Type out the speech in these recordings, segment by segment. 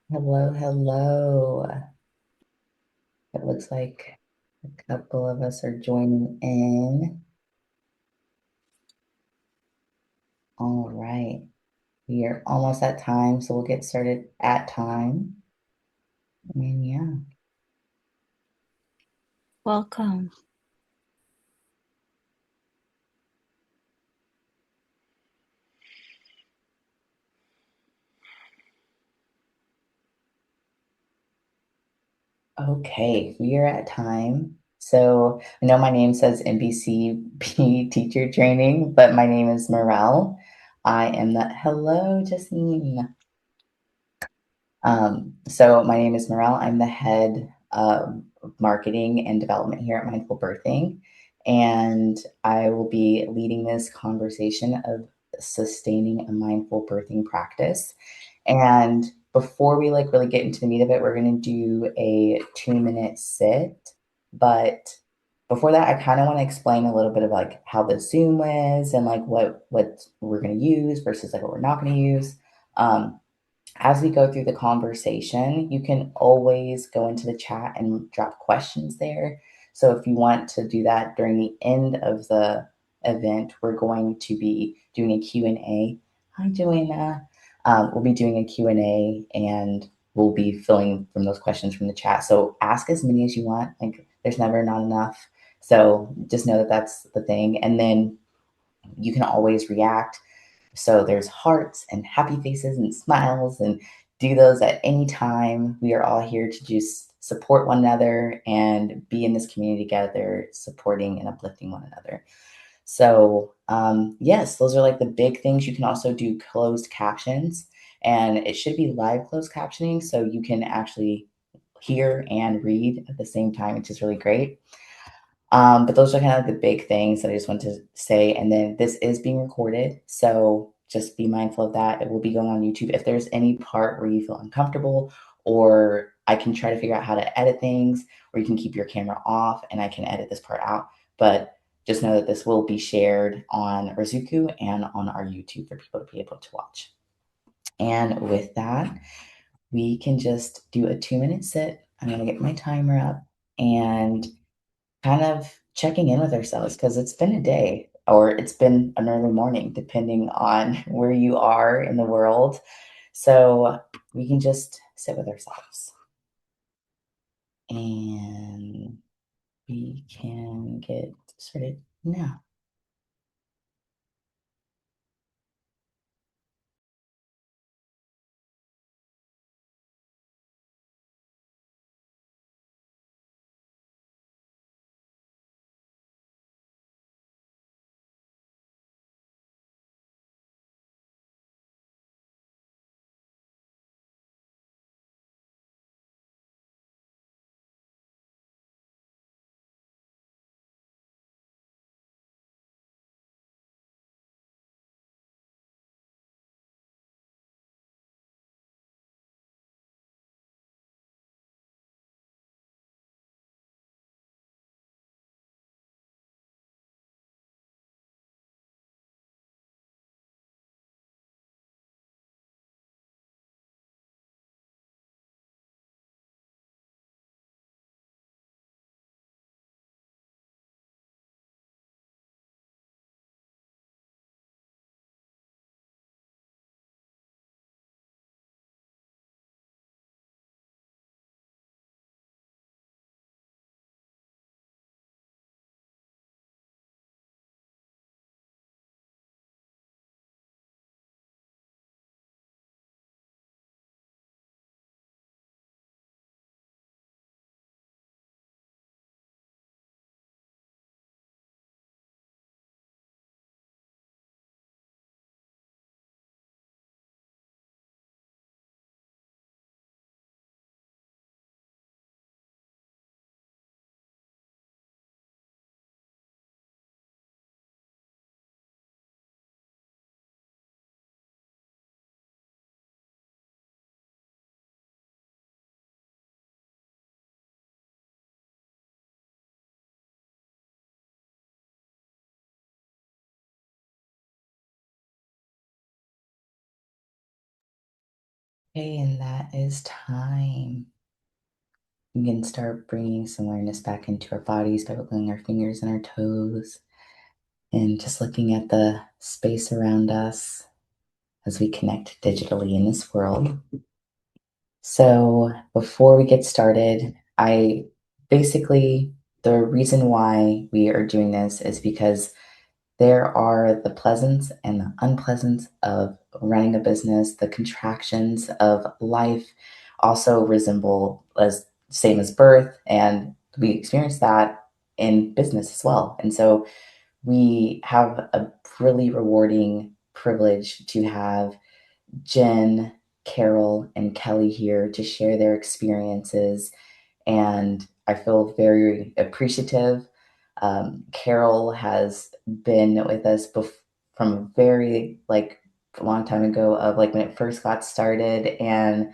Hello, hello. It looks like a couple of us are joining in. All right. We are almost at time, so we'll get started at time. And yeah. Welcome. Okay, we are at time. So I know my name says NBCP teacher training, but my name is Morel. I am the hello, Justine. So my name is Morel. I'm the head of marketing and development here at Mindful Birthing, and I will be leading this conversation of sustaining a mindful birthing practice. And before we really get into the meat of it, we're going to do a 2-minute sit. But before that, I kind of want to explain a little bit of like how the Zoom is and like what we're going to use versus like what we're not going to use. Um, as we go through the conversation, you can always go into the chat and drop questions there. So if you want to do that during the end of the event, we're going to be doing a Q&A. Hi, Joanna. We'll be doing a Q&A and we'll be filling from those questions from the chat. So ask as many as you want. Like there's never not enough. So just know that that's the thing. And then you can always react, so there's hearts and happy faces and smiles, and do those at any time. We are all here to just support one another and be in this community together, supporting and uplifting one another. So, yes, those are like the big things. You can also do closed captions, and it should be live closed captioning, so you can actually hear and read at the same time, which is really great. But those are kind of the big things that I just want to say. And then this is being recorded, so just be mindful of that. It will be going on YouTube. If there's any part where you feel uncomfortable, or I can try to figure out how to edit things, or you can keep your camera off and I can edit this part out. But just know that this will be shared on Razuku and on our YouTube for people to be able to watch. And with that, we can just do a 2-minute sit. I'm going to get my timer up and kind of checking in with ourselves because it's been a day or it's been an early morning, depending on where you are in the world. So we can just sit with ourselves and we can get started now. Okay, and that is time. We can start bringing some awareness back into our bodies by wiggling our fingers and our toes and just looking at the space around us as we connect digitally in this world. So, before we get started, I basically, the reason why we are doing this is because there are the pleasants and the unpleasants of running a business. The contractions of life also resemble as same as birth, and we experience that in business as well. And so we have a really rewarding privilege to have Jen, Carol, and Kelly here to share their experiences, and I feel very appreciative. Carol has been with us from a very like a long time ago of like when it first got started, and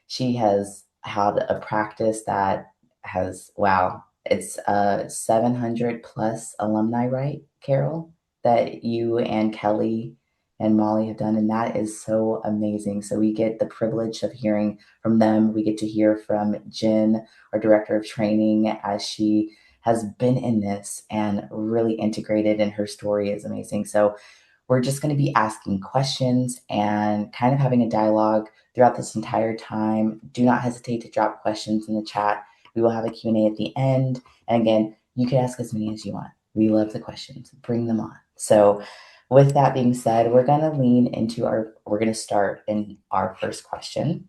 she has had a practice that has wow, it's 700 plus alumni, right, Carol, that you and Kelly and Molly have done, and that is so amazing. So we get the privilege of hearing from them. We get to hear from Jen, our director of training, as she has been in this and really integrated, and her story is amazing. So we're just going to be asking questions and kind of having a dialogue throughout this entire time. Do not hesitate to drop questions in the chat. We will have a Q&A at the end. And again, you can ask as many as you want. We love the questions. Bring them on. So with that being said, we're going to start in our first question.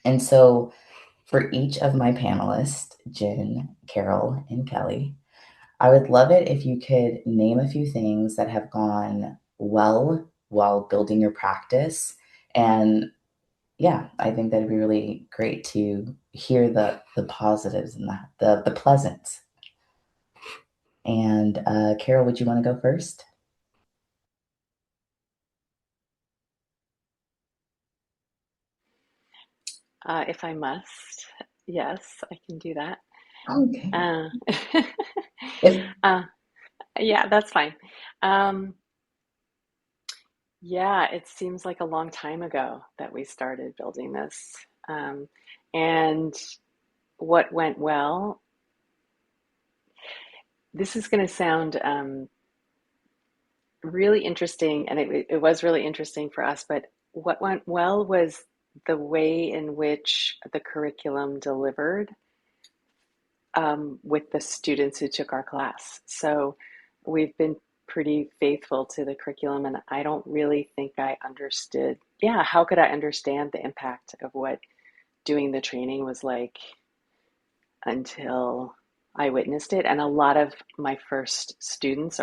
And so for each of my panelists, Jen, Carol, and Kelly, I would love it if you could name a few things that have gone well while building your practice. And yeah, I think that'd be really great to hear the positives and the pleasants. And Carol, would you want to go first? If I must, yes, I can do that. Okay. Uh, If uh, yeah, that's fine. Um, yeah, it seems like a long time ago that we started building this. Um, and what went well, this is going to sound really interesting, and it was really interesting for us, but what went well was the way in which the curriculum delivered with the students who took our class. So we've been pretty faithful to the curriculum, and I don't really think I understood. Yeah, how could I understand the impact of what doing the training was like until I witnessed it? And a lot of my our first students,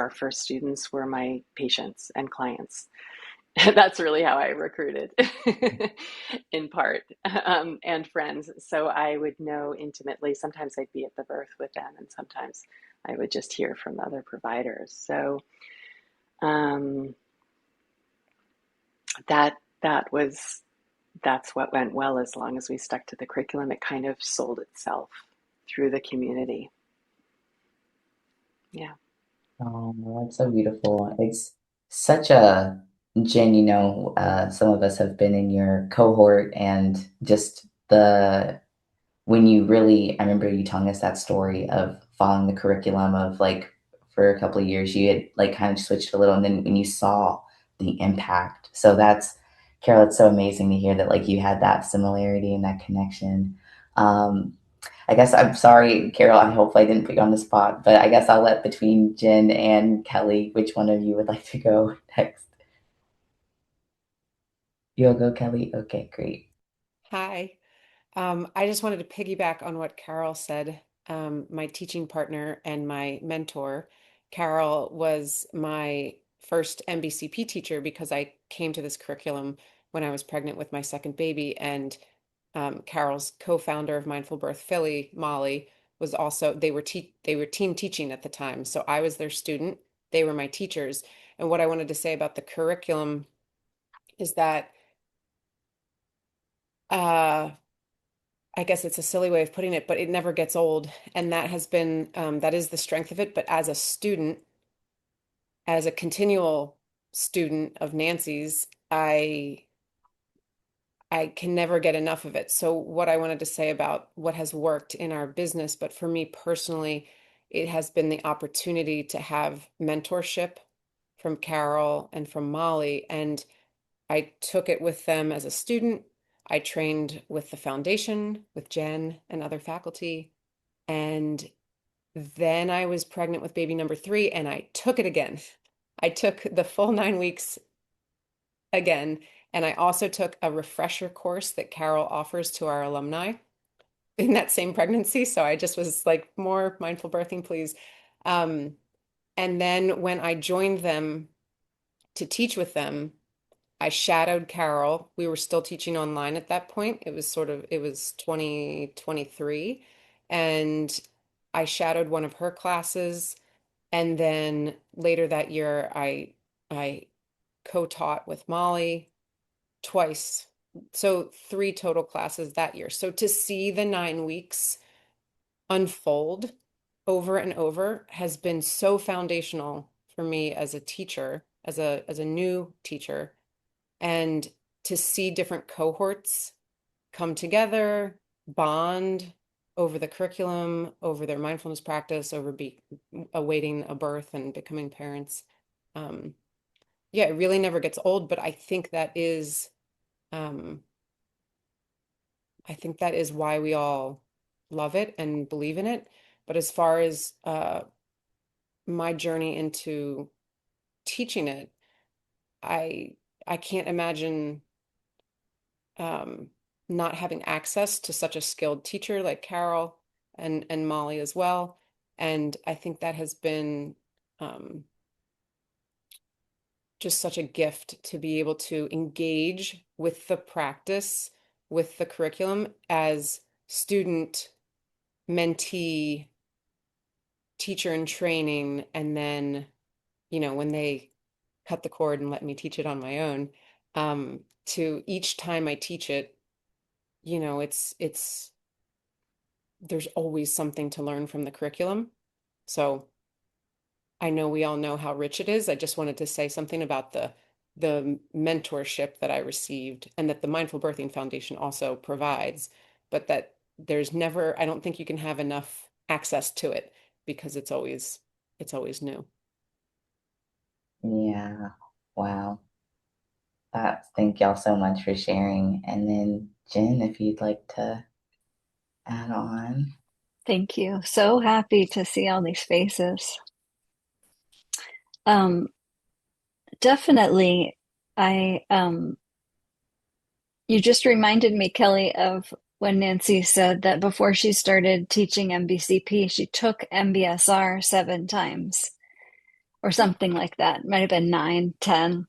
were my patients and clients. That's really how I recruited, in part, and friends. So I would know intimately. Sometimes I'd be at the birth with them, and sometimes I would just hear from other providers. So um, that that was that's what went well. As long as we stuck to the curriculum, it kind of sold itself through the community. Yeah. Oh, that's so beautiful. It's such a Jen, some of us have been in your cohort, and just the when you really, I remember you telling us that story of following the curriculum of like for a couple of years, you had like kind of switched a little, and then when you saw the impact. So that's, Carol, it's so amazing to hear that like you had that similarity and that connection. Um, I guess I'm sorry, Carol. I hope I didn't put you on the spot, but I guess I'll let between Jen and Kelly, which one of you would like to go next? You'll go, Kelly. Okay, great. Hi. I just wanted to piggyback on what Carol said. My teaching partner and my mentor, Carol, was my first MBCP teacher because I came to this curriculum when I was pregnant with my second baby. And Carol's co-founder of Mindful Birth Philly, Molly, was also they were team teaching at the time. So I was their student, they were my teachers. And what I wanted to say about the curriculum is that uh, I guess it's a silly way of putting it, but it never gets old. And that has been, that is the strength of it. But as a student, as a continual student of Nancy's, I can never get enough of it. So what I wanted to say about what has worked in our business, but for me personally, it has been the opportunity to have mentorship from Carol and from Molly. And I took it with them as a student. I trained with the foundation, with Jen and other faculty. And then I was pregnant with baby number three, and I took it again. I took the full 9 weeks again. And I also took a refresher course that Carol offers to our alumni in that same pregnancy. So I just was like, more mindful birthing, please. Um, and then when I joined them to teach with them, I shadowed Carol. We were still teaching online at that point. It was 2023. And I shadowed one of her classes. And then later that year, I co-taught with Molly twice. So three total classes that year. So to see the 9 weeks unfold over and over has been so foundational for me as a teacher, as a new teacher, and to see different cohorts come together, bond over the curriculum, over their mindfulness practice, over awaiting a birth and becoming parents. Um, yeah, it really never gets old, but um, I think that is why we all love it and believe in it. But as far as my journey into teaching it, I I can't imagine um, not having access to such a skilled teacher like Carol and Molly as well. And I think that has been um, just such a gift to be able to engage with the practice, with the curriculum as student, mentee, teacher in training, and then, when they cut the cord and let me teach it on my own, to each time I teach it, it's there's always something to learn from the curriculum. So I know we all know how rich it is. I just wanted to say something about the mentorship that I received and that the Mindful Birthing Foundation also provides, but that I don't think you can have enough access to it because it's always new. Yeah. Wow. Thank y'all so much for sharing. And then, Jen, if you'd like to add on. Thank you. So happy to see all these faces. Um, Definitely, you just reminded me, Kelly, of when Nancy said that before she started teaching MBCP, she took MBSR 7 times or something like that. It might have been 9, 10,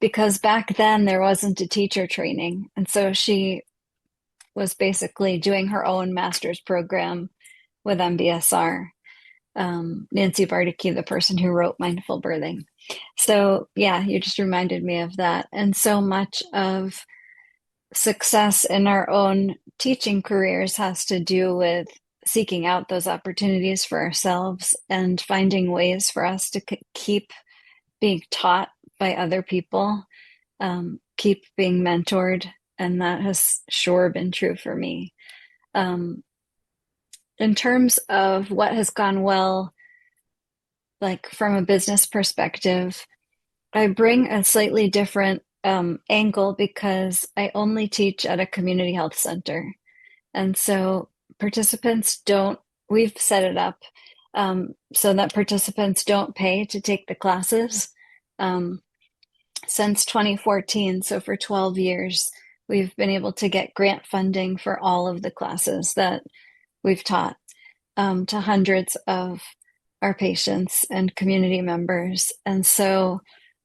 because back then there wasn't a teacher training. And so she was basically doing her own master's program with MBSR. Nancy Bardicke, the person who wrote Mindful Birthing. So, yeah, you just reminded me of that. And so much of success in our own teaching careers has to do with seeking out those opportunities for ourselves and finding ways for us to keep being taught by other people, keep being mentored. And that has sure been true for me. Um, in terms of what has gone well, like from a business perspective, I bring a slightly different angle because I only teach at a community health center. And so participants don't, we've set it up so that participants don't pay to take the classes um, since 2014. So for 12 years, we've been able to get grant funding for all of the classes that we've taught to hundreds of our patients and community members. And so,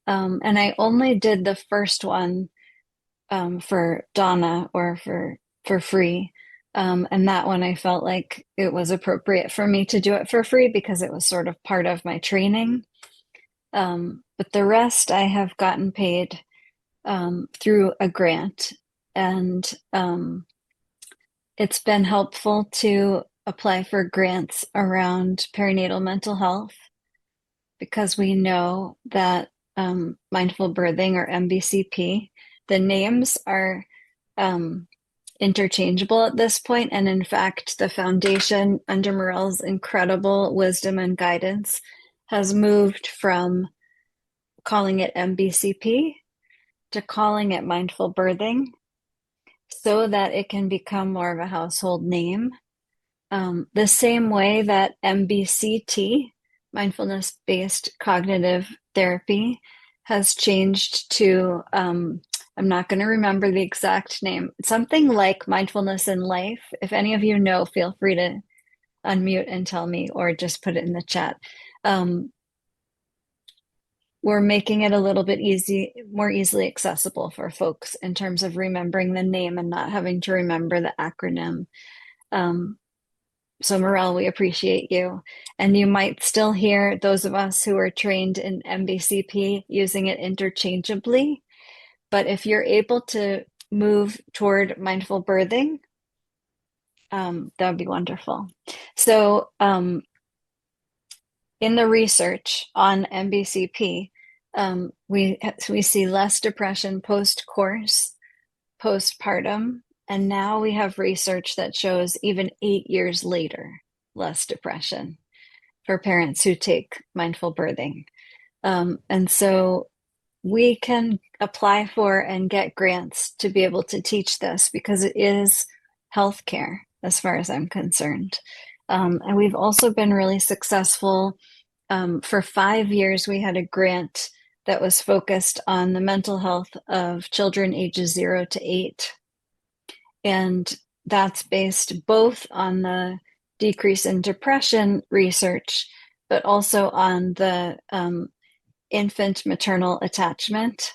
and I only did the first one for Donna or for free. And that one I felt like it was appropriate for me to do it for free because it was sort of part of my training. But the rest I have gotten paid through a grant. And it's been helpful to apply for grants around perinatal mental health because we know that mindful birthing or MBCP, the names are um, interchangeable at this point. And in fact, the foundation, under Morel's incredible wisdom and guidance, has moved from calling it MBCP to calling it mindful birthing so that it can become more of a household name. The same way that MBCT, mindfulness based cognitive therapy, has changed to, I'm not going to remember the exact name, something like mindfulness in life. If any of you know, feel free to unmute and tell me or just put it in the chat. Um, we're making it a little bit more easily accessible for folks in terms of remembering the name and not having to remember the acronym. Um, so, Morel, we appreciate you. And you might still hear those of us who are trained in MBCP using it interchangeably. But if you're able to move toward mindful birthing, that would be wonderful. So, in the research on MBCP, we see less depression post-course, postpartum, and now we have research that shows even 8 years later, less depression for parents who take mindful birthing. And so we can apply for and get grants to be able to teach this because it is healthcare, as far as I'm concerned. And we've also been really successful. For 5 years, we had a grant that was focused on the mental health of children ages 0 to 8. And that's based both on the decrease in depression research, but also on the infant maternal attachment.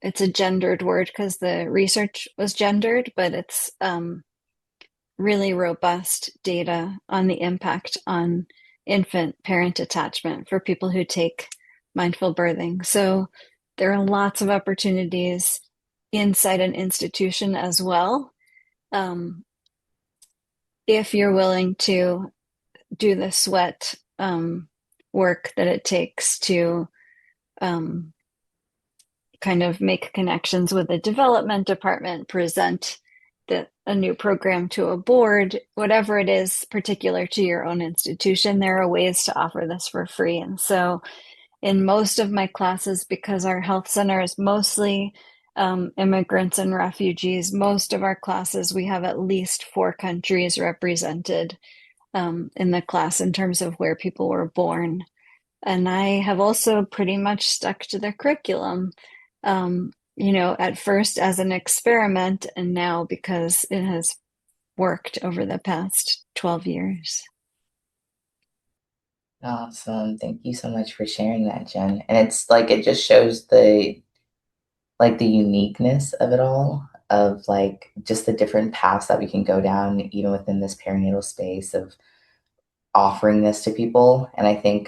It's a gendered word because the research was gendered, but it's really robust data on the impact on infant parent attachment for people who take mindful birthing. So there are lots of opportunities inside an institution as well. If you're willing to do the sweat work that it takes to kind of make connections with the development department, present a new program to a board, whatever it is particular to your own institution, there are ways to offer this for free. And so in most of my classes, because our health center is mostly immigrants and refugees, most of our classes, we have at least 4 countries represented in the class in terms of where people were born. And I have also pretty much stuck to the curriculum, at first as an experiment, and now because it has worked over the past 12 years. Awesome. Thank you so much for sharing that, Jen. And it's like it just shows the uniqueness of it all, of like just the different paths that we can go down even within this perinatal space of offering this to people. And I think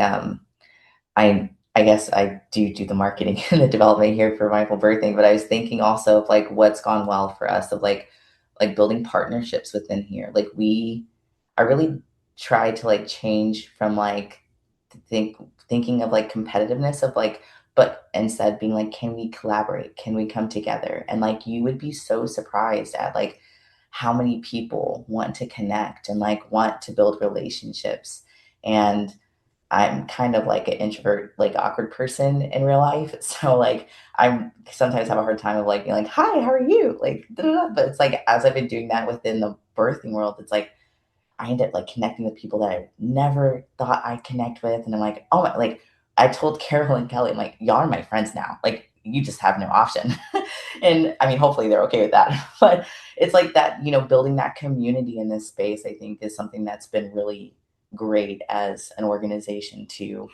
I guess I do the marketing and the development here for mindful birthing, but I was thinking also of like what's gone well for us of like building partnerships within here. Like I really try to like change from like thinking of like competitiveness of like, but instead being like, can we collaborate? Can we come together? And like you would be so surprised at like how many people want to connect and like want to build relationships. And I'm kind of like an introvert, like awkward person in real life. So like I'm sometimes have a hard time of like being like, hi, how are you? Like, da, da, da. But it's like as I've been doing that within the birthing world, it's like I end up like connecting with people that I never thought I'd connect with. And I'm like, oh my, like I told Carol and Kelly, I'm like, y'all are my friends now. Like you just have no option. And I mean, hopefully they're okay with that. But it's like that, building that community in this space, I think is something that's been really great as an organization too,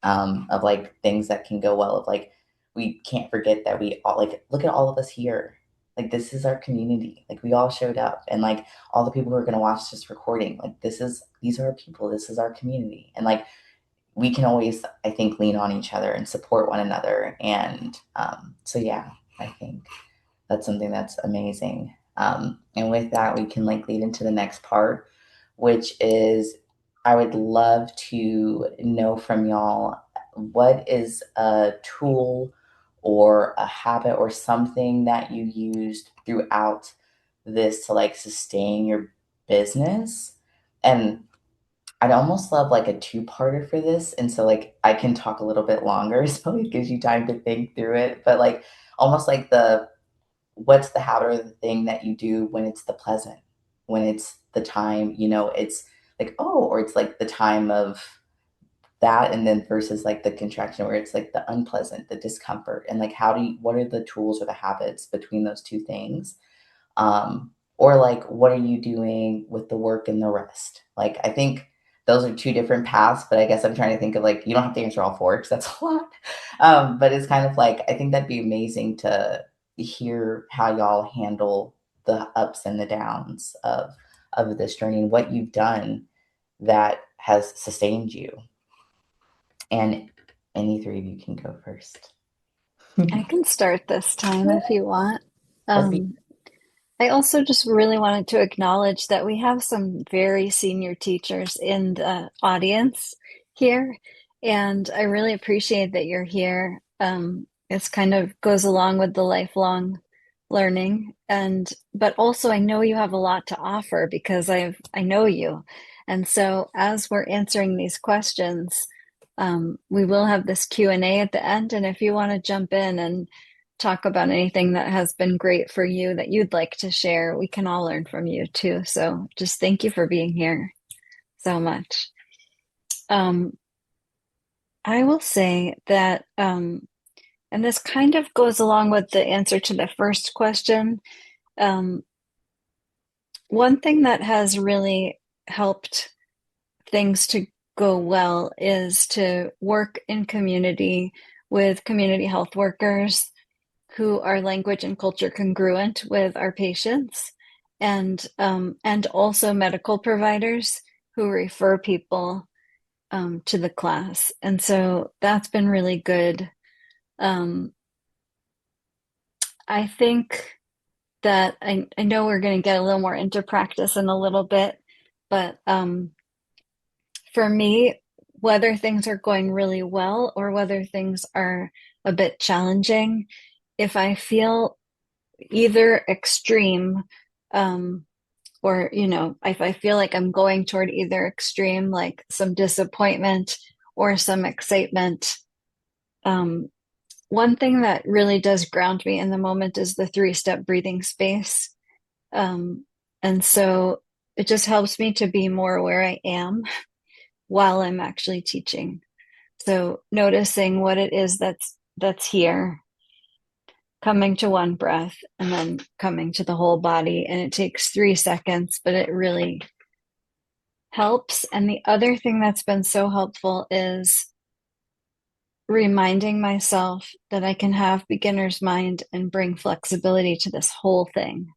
of like things that can go well. Of like, we can't forget that we all like, look at all of us here. Like, this is our community. Like, we all showed up, and like, all the people who are going to watch this recording, like, these are our people. This is our community. And like, we can always, I think, lean on each other and support one another. And so, yeah, I think that's something that's amazing. And with that, we can like lead into the next part, which is I would love to know from y'all what is a tool or a habit or something that you used throughout this to like sustain your business. And I'd almost love like a two-parter for this. And so like I can talk a little bit longer, so it gives you time to think through it. But like almost like the what's the habit or the thing that you do when it's the pleasant, when it's the time, it's like, oh, or it's like the time of that, and then versus like the contraction where it's like the unpleasant, the discomfort, and like what are the tools or the habits between those two things? Or like what are you doing with the work and the rest? Like I think those are two different paths, but I guess I'm trying to think of like you don't have to answer all four because that's a lot. But it's kind of like I think that'd be amazing to hear how y'all handle the ups and the downs of this journey and what you've done that has sustained you. And any three of you can go first. I can start this time if you want. That'd be Um, I also just really wanted to acknowledge that we have some very senior teachers in the audience here, and I really appreciate that you're here. It's kind of goes along with the lifelong learning, and but also I know you have a lot to offer because I know you, and so as we're answering these questions, we will have this Q&A at the end, and if you want to jump in and talk about anything that has been great for you that you'd like to share, we can all learn from you too. So just thank you for being here so much. Um, I will say that, and this kind of goes along with the answer to the first question. Um, one thing that has really helped things to go well is to work in community with community health workers who are language and culture congruent with our patients, and also medical providers who refer people to the class. And so that's been really good. Um, I think that I know we're going to get a little more into practice in a little bit, but for me, whether things are going really well or whether things are a bit challenging, if I feel either extreme, um, or if I feel like I'm going toward either extreme, like some disappointment or some excitement, um, one thing that really does ground me in the moment is the three-step breathing space. um, and so it just helps me to be more where I am while I'm actually teaching. So noticing what it is that's here, coming to one breath and then coming to the whole body. And it takes 3 seconds, but it really helps. And the other thing that's been so helpful is reminding myself that I can have beginner's mind and bring flexibility to this whole thing.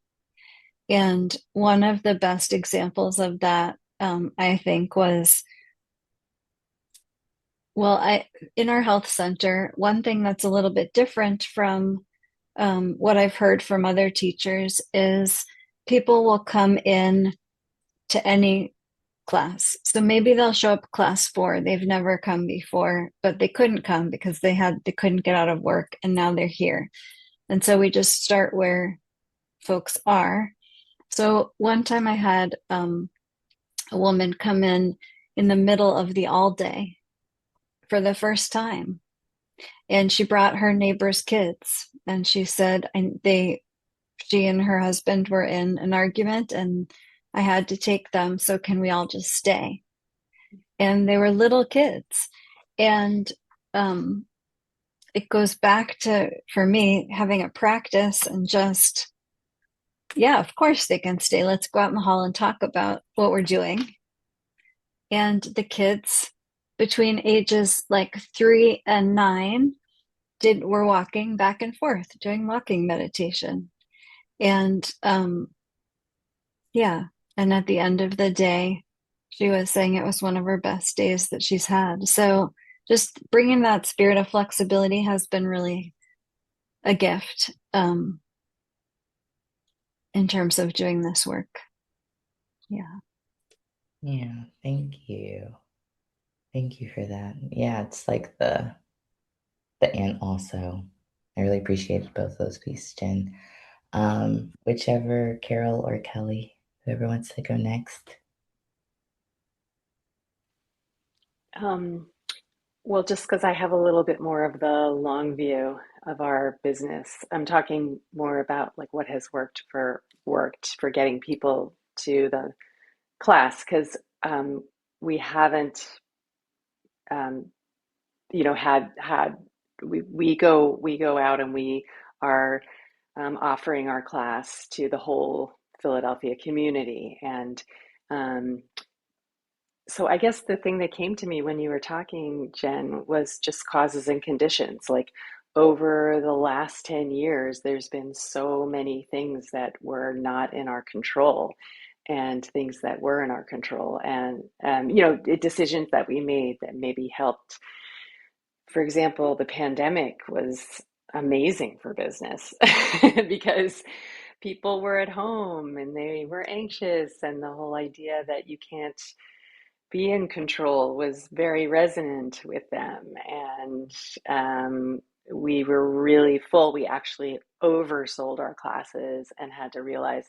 And one of the best examples of that, I think, was I in our health center, one thing that's a little bit different from what I've heard from other teachers is people will come in to any class. So maybe they'll show up class 4. They've never come before, but they couldn't come because they couldn't get out of work and now they're here. And so we just start where folks are. So one time I had a woman come in the middle of the all day for the first time. And she brought her neighbor's kids. And she said she and her husband were in an argument and I had to take them. So can we all just stay? And they were little kids. And it goes back to, for me, having a practice and just, yeah, of course they can stay. Let's go out in the hall and talk about what we're doing. And the kids between ages like 3 and 9 were walking back and forth, doing walking meditation. And yeah, and at the end of the day, she was saying it was one of her best days that she's had. So just bringing that spirit of flexibility has been really a gift, in terms of doing this work. Yeah. Yeah, thank you. Thank you for that. Yeah, it's like the and also. I really appreciated both those pieces, Jen. Whichever Carol or Kelly, whoever wants to go next. Um, well, just because I have a little bit more of the long view of our business, I'm talking more about like what has worked for getting people to the class because we haven't um, had we go out and we are offering our class to the whole Philadelphia community. And um, so I guess the thing that came to me when you were talking, Jen, was just causes and conditions. Like over the last 10 years, there's been so many things that were not in our control and things that were in our control. And, decisions that we made that maybe helped. For example, the pandemic was amazing for business because people were at home and they were anxious, and the whole idea that you can't be in control was very resonant with them. And we were really full. We actually oversold our classes and had to realize,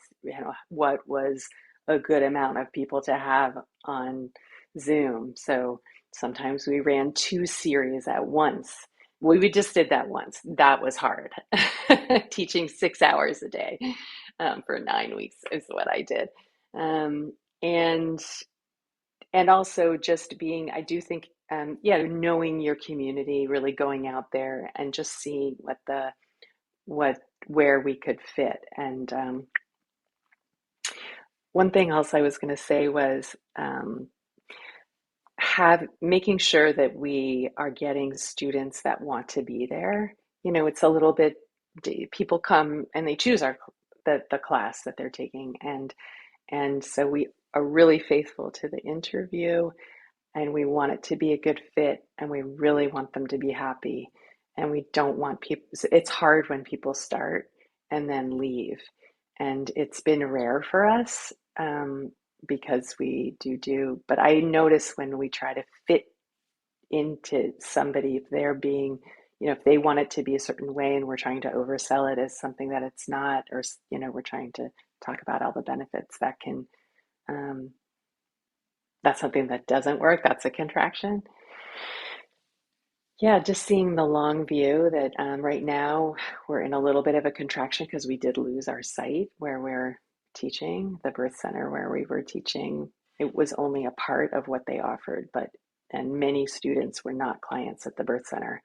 what was a good amount of people to have on Zoom. So sometimes we ran two series at once. We just did that once. That was hard. Teaching 6 hours a day for 9 weeks is what I did. Um, and and also just being, I do think, knowing your community, really going out there and just seeing what where we could fit. And one thing else I was going to say was have making sure that we are getting students that want to be there. It's a little bit, people come and they choose the class that they're taking, and so we are really faithful to the interview, and we want it to be a good fit, and we really want them to be happy, and we don't want people, it's hard when people start and then leave, and it's been rare for us, because we but I notice when we try to fit into somebody, if they're being, if they want it to be a certain way and we're trying to oversell it as something that it's not, or we're trying to talk about all the benefits that can, um, that's something that doesn't work. That's a contraction. Yeah, just seeing the long view that, right now we're in a little bit of a contraction because we did lose our site where we're teaching, the birth center where we were teaching. It was only a part of what they offered, and many students were not clients at the birth center,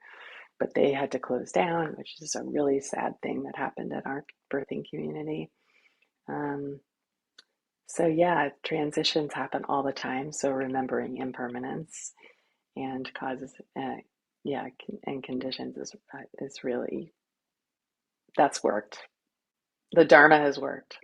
but they had to close down, which is a really sad thing that happened in our birthing community. Um, so yeah, transitions happen all the time. So remembering impermanence and causes, yeah, and conditions is really, that's worked. The Dharma has worked.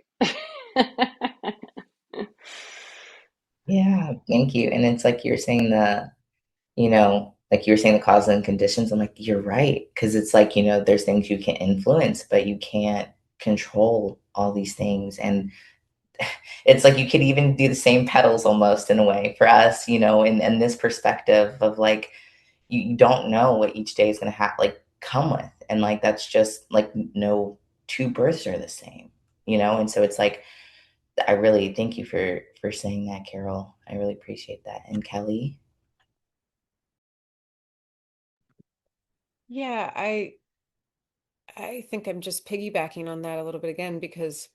Yeah, thank you. And it's like you're saying like you were saying the causes and conditions. I'm like, you're right. Because it's like, there's things you can influence, but you can't control all these things. And it's like you could even do the same petals almost in a way for us, in this perspective of like, you don't know what each day is going to have like come with. And like, that's just like no two births are the same, And so it's like, I really thank you for saying that, Carol. I really appreciate that. And Kelly? Yeah, I think I'm just piggybacking on that a little bit again because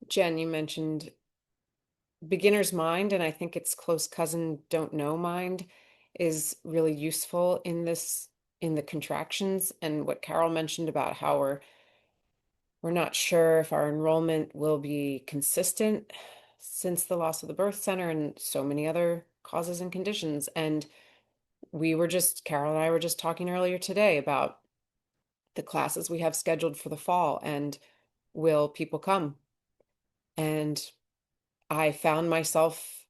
Jen, you mentioned beginner's mind, and I think its close cousin don't know mind is really useful in the contractions, and what Carol mentioned about how we're not sure if our enrollment will be consistent since the loss of the birth center and so many other causes and conditions. And Carol and I were just talking earlier today about the classes we have scheduled for the fall and will people come? And I found myself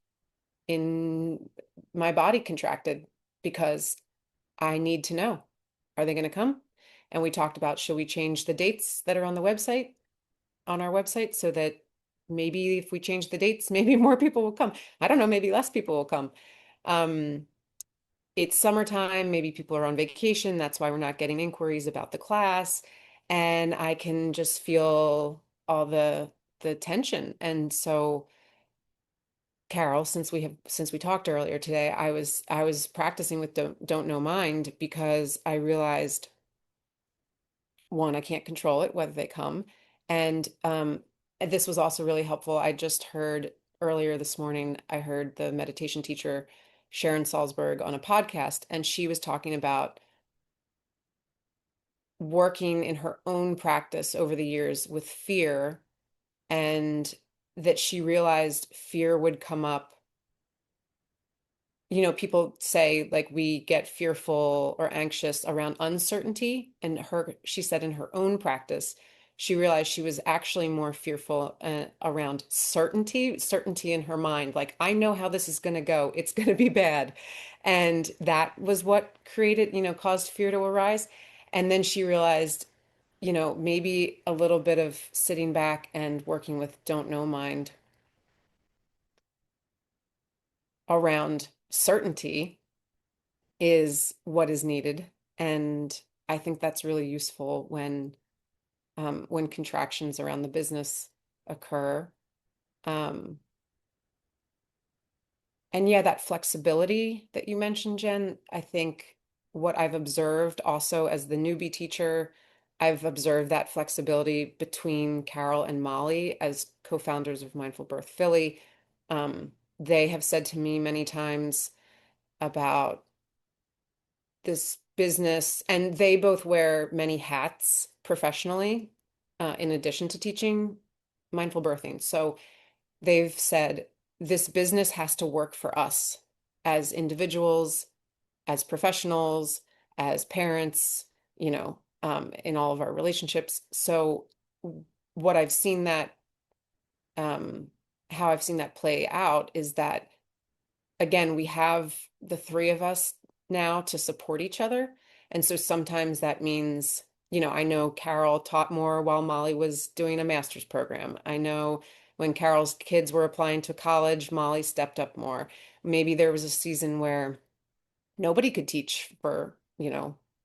in my body contracted because I need to know, are they going to come? And we talked about, should we change the dates that are on our website so that maybe if we change the dates, maybe more people will come. I don't know, maybe less people will come. Um, it's summertime, maybe people are on vacation. That's why we're not getting inquiries about the class. And I can just feel all the tension. And so, Carol, since we talked earlier today, I was practicing with don't know mind because I realized, one, I can't control it, whether they come. And this was also really helpful. I just heard earlier this morning, I heard the meditation teacher, Sharon Salzberg, on a podcast, and she was talking about working in her own practice over the years with fear, and that she realized fear would come up. People say like we get fearful or anxious around uncertainty. And she said in her own practice, she realized she was actually more fearful around certainty in her mind. Like, I know how this is going to go. It's going to be bad. And that was what caused fear to arise. And then she realized, maybe a little bit of sitting back and working with don't know mind around certainty is what is needed. And I think that's really useful when contractions around the business occur. Um, and yeah, that flexibility that you mentioned, Jen, I think what I've observed also as the newbie teacher, I've observed that flexibility between Carol and Molly as co-founders of Mindful Birth Philly. They have said to me many times about this business, and they both wear many hats professionally, in addition to teaching mindful birthing. So they've said this business has to work for us as individuals, as professionals, as parents, in all of our relationships. So what I've seen that, um, how I've seen that play out is that, again, we have the three of us now to support each other. And so sometimes that means, I know Carol taught more while Molly was doing a master's program. I know when Carol's kids were applying to college, Molly stepped up more. Maybe there was a season where nobody could teach for,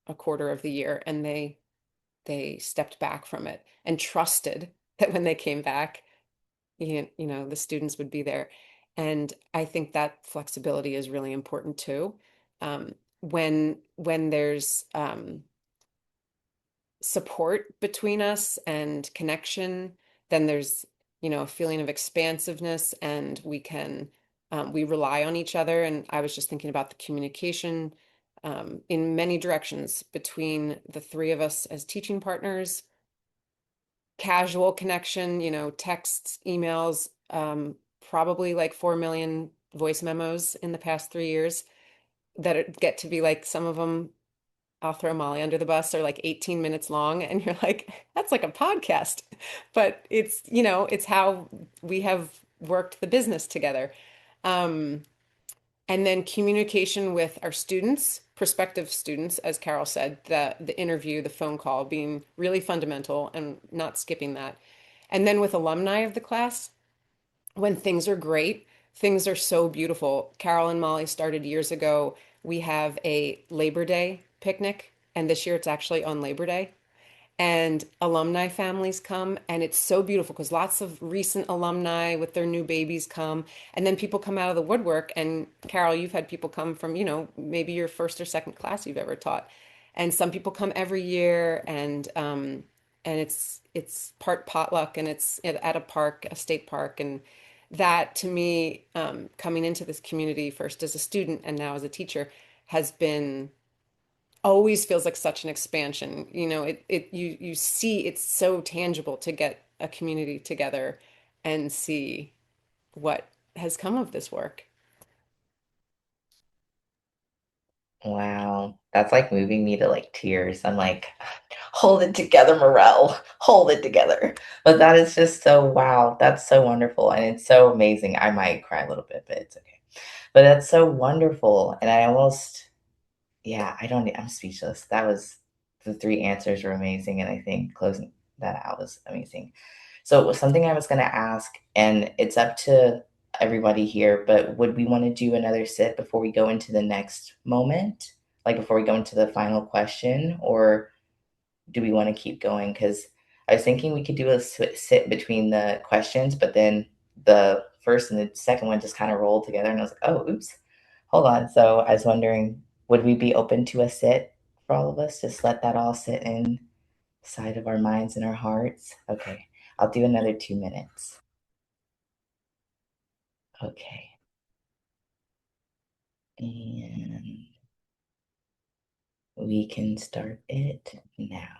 a quarter of the year, and they stepped back from it and trusted that when they came back, the students would be there. And I think that flexibility is really important too. When there's support between us and connection, then there's, a feeling of expansiveness, and we rely on each other. And I was just thinking about the communication in many directions between the three of us as teaching partners, casual connection, texts, emails, probably like 4 million voice memos in the past 3 years that get to be like, some of them, I'll throw Molly under the bus, are like 18 minutes long. And you're like, that's like a podcast. But it's how we have worked the business together. Um, and then communication with our students, prospective students, as Carol said, the interview, the phone call being really fundamental and not skipping that. And then with alumni of the class, when things are great, things are so beautiful. Carol and Molly started years ago. We have a Labor Day picnic, and this year it's actually on Labor Day. And alumni families come, and it's so beautiful because lots of recent alumni with their new babies come. And then people come out of the woodwork. And Carol, you've had people come from, maybe your first or second class you've ever taught. And some people come every year, and it's part potluck, and it's at a park, a state park. And that, to me, coming into this community first as a student and now as a teacher, has been, always feels like such an expansion. You see, it's so tangible to get a community together and see what has come of this work. Wow, that's like moving me to like tears. I'm like, hold it together, Morel, hold it together. But that is just so, wow, that's so wonderful. And it's so amazing. I might cry a little bit, but it's okay. But that's so wonderful. And I almost, yeah, I'm speechless. That was, the three answers were amazing. And I think closing that out was amazing. So it was something I was going to ask, and it's up to everybody here, but would we want to do another sit before we go into the next moment? Like before we go into the final question, or do we want to keep going? Because I was thinking we could do a sit between the questions, but then the first and the second one just kind of rolled together, and I was like, oh, oops, hold on. So I was wondering, would we be open to a sit for all of us? Just let that all sit inside of our minds and our hearts. Okay, I'll do another 2 minutes. Okay, and we can start it now.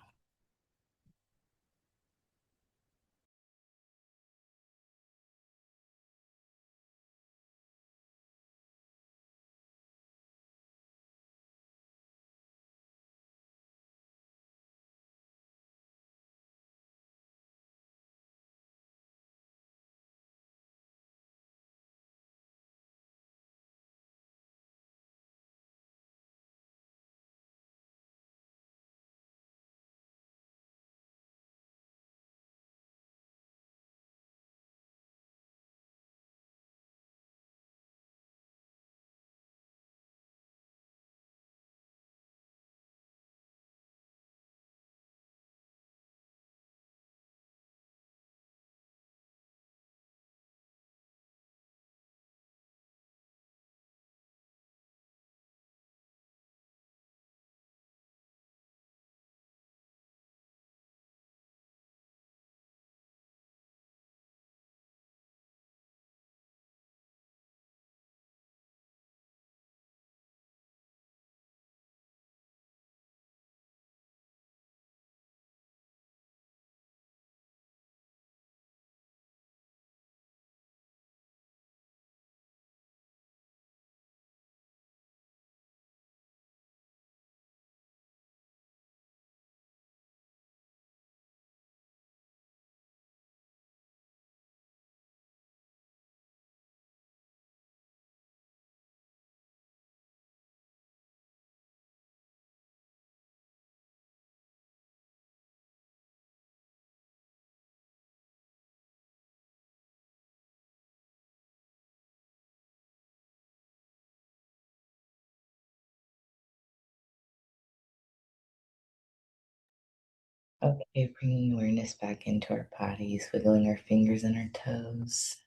Okay, bringing awareness back into our bodies, wiggling our fingers and our toes,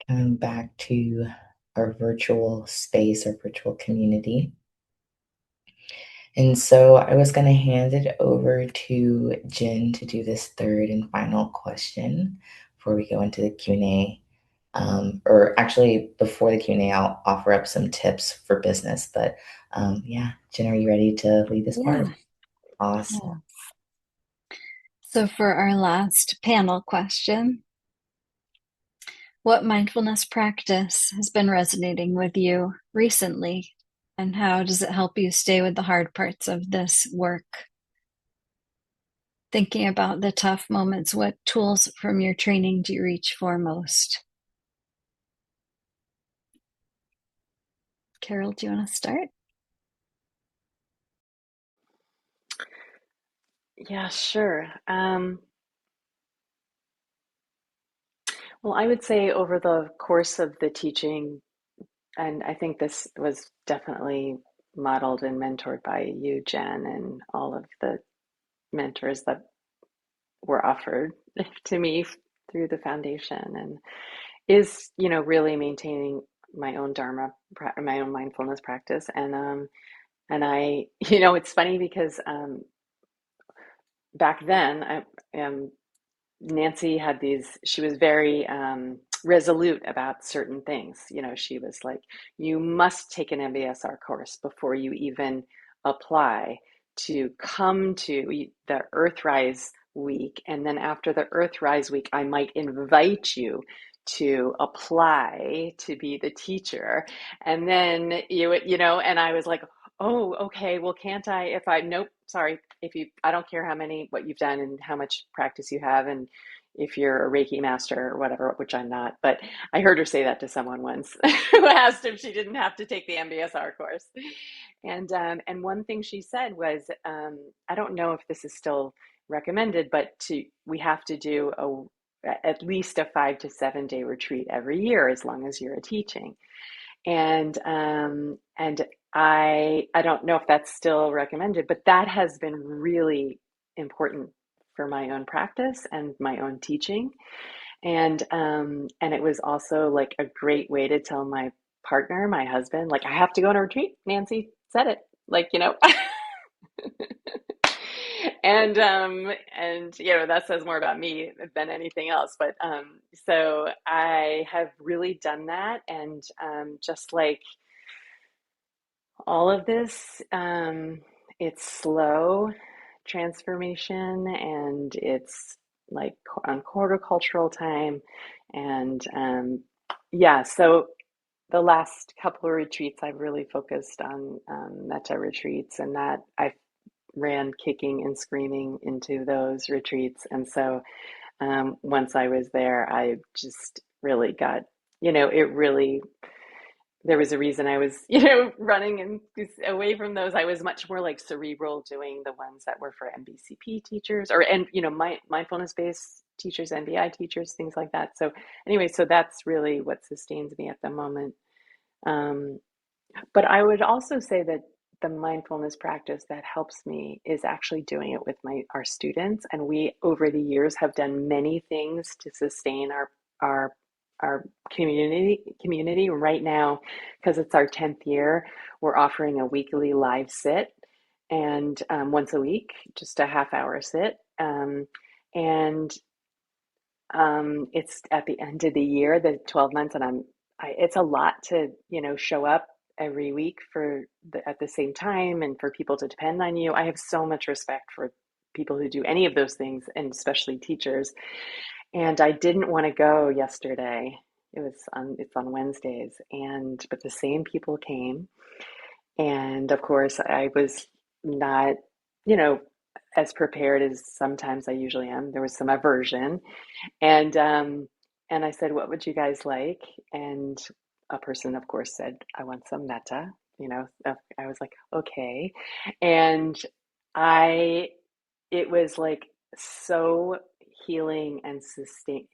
coming back to our virtual space, our virtual community. And so I was going to hand it over to Jen to do this third and final question before we go into the Q&A. Or actually, before the Q&A, I'll offer up some tips for business. But yeah, Jen, are you ready to lead this part? Yeah. Awesome. So for our last panel question, what mindfulness practice has been resonating with you recently, and how does it help you stay with the hard parts of this work? Thinking about the tough moments, what tools from your training do you reach for most? Carol, do you want to start? Yeah, sure. Well, I would say over the course of the teaching, and I think this was definitely modeled and mentored by you, Jen, and all of the mentors that were offered to me through the foundation, and is, really maintaining my own Dharma, my own mindfulness practice. And I, it's funny because back then, Nancy had she was very resolute about certain things. She was like, you must take an MBSR course before you even apply to come to the Earthrise week. And then after the Earthrise week, I might invite you to apply to be the teacher. And then and I was like, oh, okay, well, can't I, nope, sorry, I don't care what you've done and how much practice you have, and if you're a Reiki master or whatever, which I'm not, but I heard her say that to someone once who asked if she didn't have to take the MBSR course. And one thing she said was, I don't know if this is still recommended, but we have to do at least a 5 to 7 day retreat every year as long as you're a teaching. And I don't know if that's still recommended, but that has been really important for my own practice and my own teaching. And it was also like a great way to tell my partner, my husband, like, I have to go on a retreat. Nancy said it, like, and that says more about me than anything else. But so I have really done that, and just like all of this, it's slow transformation, and it's like on horticultural time, and yeah. So the last couple of retreats, I've really focused on metta retreats, and that I ran kicking and screaming into those retreats. And so once I was there, I just really got, it really, there was a reason I was, running and away from those. I was much more like cerebral doing the ones that were for MBCP teachers and, mindfulness based teachers, NBI teachers, things like that. So anyway, so that's really what sustains me at the moment. Um, but I would also say that the mindfulness practice that helps me is actually doing it with our students. And we, over the years, have done many things to sustain our our community. Right now, because it's our 10th year, we're offering a weekly live sit, and once a week, just a half hour sit. And It's at the end of the year, the 12 months, and it's a lot to, show up every week at the same time, and for people to depend on you. I have so much respect for people who do any of those things, and especially teachers. And I didn't want to go yesterday. It's on Wednesdays, but the same people came, and of course I was not, you know, as prepared as sometimes I usually am. There was some aversion, and I said, "What would you guys like?" And a person, of course, said, "I want some metta." I was like, "Okay," and I, it was like so healing and sustain.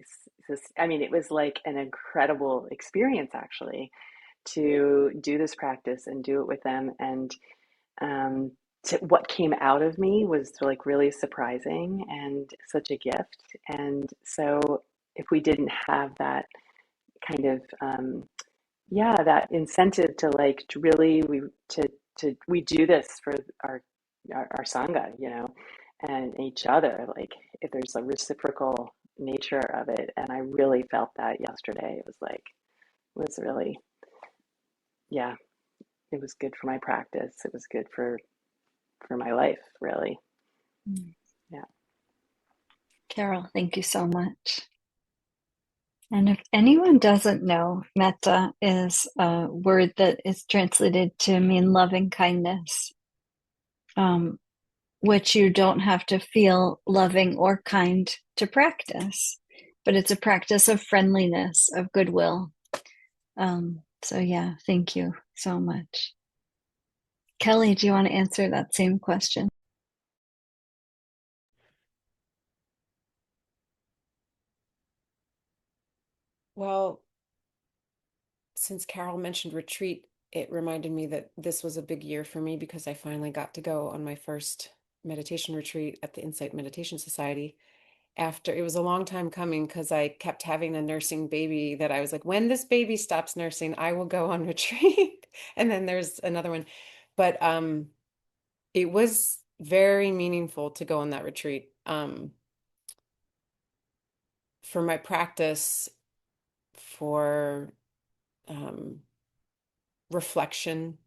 I mean, it was like an incredible experience actually to do this practice and do it with them. And um, what came out of me was like really surprising and such a gift. And so, if we didn't have that kind of yeah, that incentive to like to really we do this for our our sangha, and each other. Like, if there's a reciprocal nature of it, and I really felt that yesterday. It was like, it was really, yeah, it was good for my practice. It was good for my life, really. Yeah. Carol, thank you so much. And if anyone doesn't know, metta is a word that is translated to mean loving kindness, which you don't have to feel loving or kind to practice, but it's a practice of friendliness, of goodwill. So yeah, thank you so much. Kelly, do you want to answer that same question? Well, since Carol mentioned retreat, it reminded me that this was a big year for me because I finally got to go on my first meditation retreat at the Insight Meditation Society. After it was a long time coming because I kept having a nursing baby that I was like, when this baby stops nursing, I will go on retreat. And then there's another one. But it was very meaningful to go on that retreat. For my practice, for um, reflection,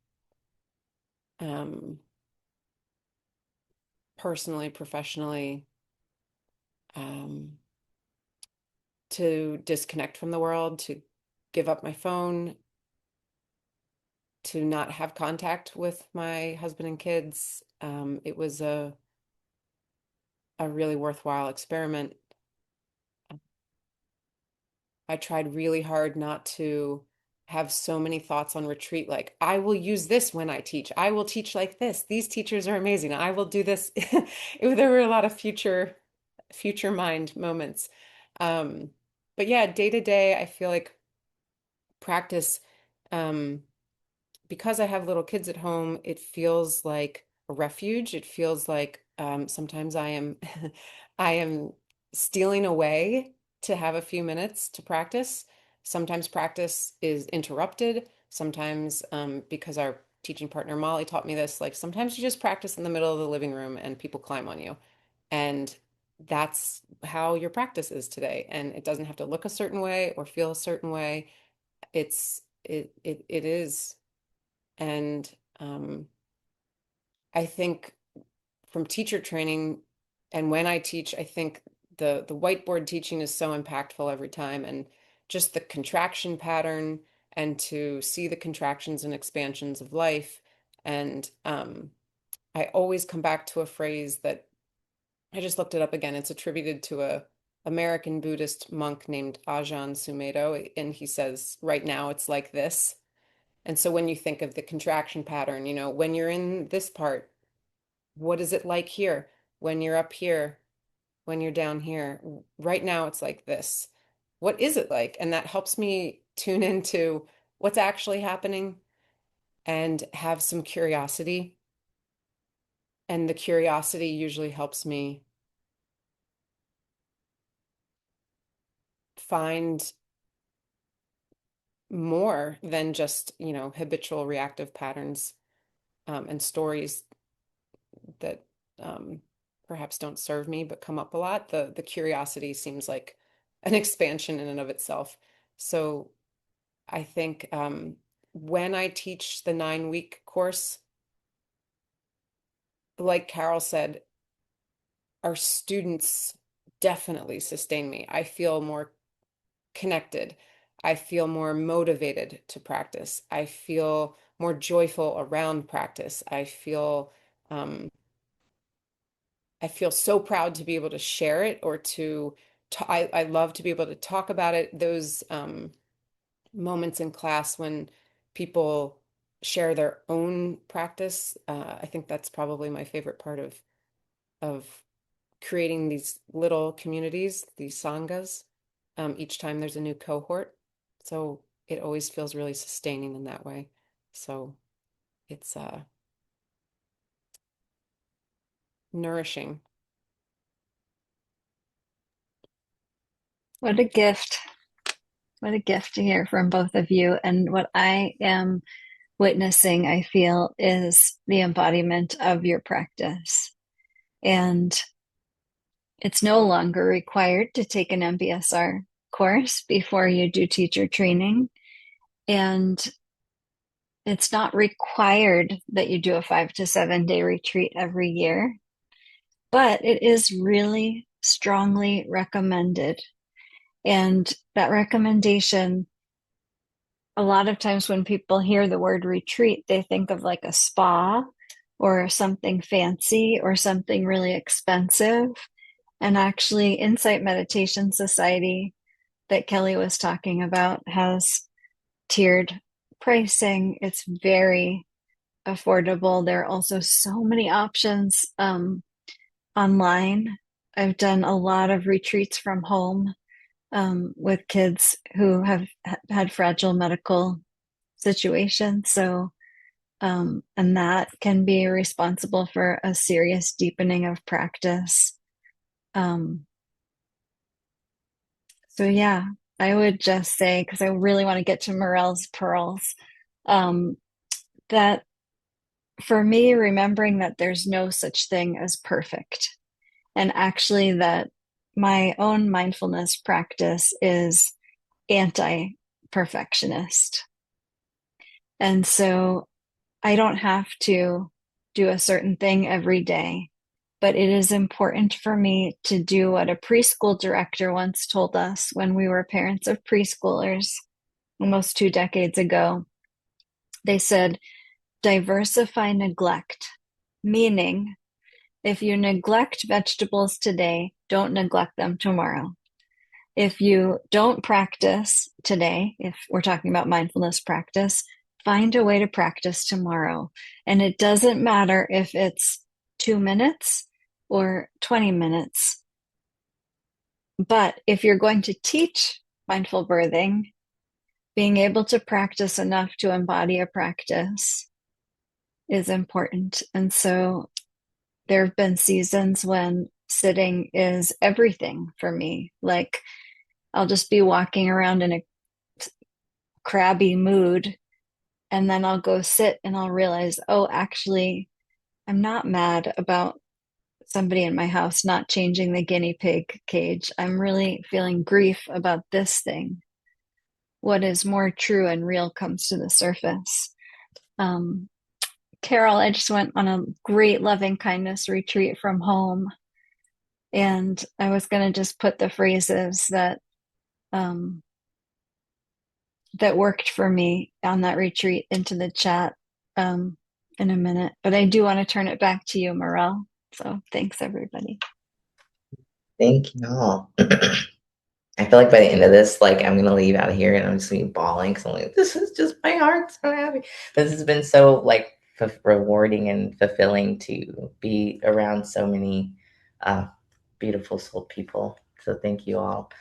um, personally, professionally, um, to disconnect from the world, to give up my phone, to not have contact with my husband and kids. It was a really worthwhile experiment. I tried really hard not to have so many thoughts on retreat, like, I will use this when I teach. I will teach like this. These teachers are amazing. I will do this. There were a lot of future mind moments. Um, but yeah, day to day, I feel like practice, um, because I have little kids at home, it feels like a refuge. It feels like Sometimes I am I am stealing away to have a few minutes to practice. Sometimes practice is interrupted. Sometimes, because our teaching partner Molly taught me this, like sometimes you just practice in the middle of the living room and people climb on you. And that's how your practice is today. And it doesn't have to look a certain way or feel a certain way. It is. And I think from teacher training and when I teach, I think the whiteboard teaching is so impactful every time, and just the contraction pattern and to see the contractions and expansions of life. And I always come back to a phrase that I just looked it up again. It's attributed to a American Buddhist monk named Ajahn Sumedho, and he says, right now it's like this. And so when you think of the contraction pattern, when you're in this part, what is it like here? When you're up here, when you're down here, right now it's like this. What is it like? And that helps me tune into what's actually happening and have some curiosity. And the curiosity usually helps me find more than just, habitual reactive patterns, and stories that perhaps don't serve me but come up a lot. The curiosity seems like an expansion in and of itself. So I think when I teach the 9-week course, like Carol said, our students definitely sustain me. I feel more connected. I feel more motivated to practice. I feel more joyful around practice. Um, I feel so proud to be able to share it or I love to be able to talk about it. Those moments in class when people share their own practice, I think that's probably my favorite part of creating these little communities, these sanghas. Each time there's a new cohort, so it always feels really sustaining in that way. So it's nourishing. What a gift. What a gift to hear from both of you. And what I am witnessing, I feel, is the embodiment of your practice. And it's no longer required to take an MBSR course before you do teacher training. And it's not required that you do a 5 to 7 day retreat every year, but it is really strongly recommended. And that recommendation, a lot of times when people hear the word retreat, they think of like a spa or something fancy or something really expensive. And actually, Insight Meditation Society that Kelly was talking about has tiered pricing. It's very affordable. There are also so many options online. I've done a lot of retreats from home with kids who have had fragile medical situations. And that can be responsible for a serious deepening of practice. Um, so yeah, I would just say, because I really want to get to Morel's pearls, um, that for me, remembering that there's no such thing as perfect, and actually that my own mindfulness practice is anti-perfectionist. And so I don't have to do a certain thing every day, but it is important for me to do what a preschool director once told us when we were parents of preschoolers almost 2 decades ago. They said, diversify neglect, meaning if you neglect vegetables today, don't neglect them tomorrow. If you don't practice today, if we're talking about mindfulness practice, find a way to practice tomorrow. And it doesn't matter if it's 2 minutes or 20 minutes. But if you're going to teach mindful birthing, being able to practice enough to embody a practice is important. And so there have been seasons when sitting is everything for me. Like I'll just be walking around in a crabby mood, and then I'll go sit and I'll realize, oh, actually, I'm not mad about somebody in my house not changing the guinea pig cage. I'm really feeling grief about this thing. What is more true and real comes to the surface. Um, Carol, I just went on a great loving kindness retreat from home, and I was going to just put the phrases um, that worked for me on that retreat into the chat um, in a minute. But I do want to turn it back to you, Morel. So thanks, everybody. Thank you all. I feel like by the end of this, like I'm gonna leave out of here and I'm just gonna be bawling because I'm like, this is just my heart so happy. This has been so like rewarding and fulfilling to be around so many uh, beautiful soul people. So thank you all.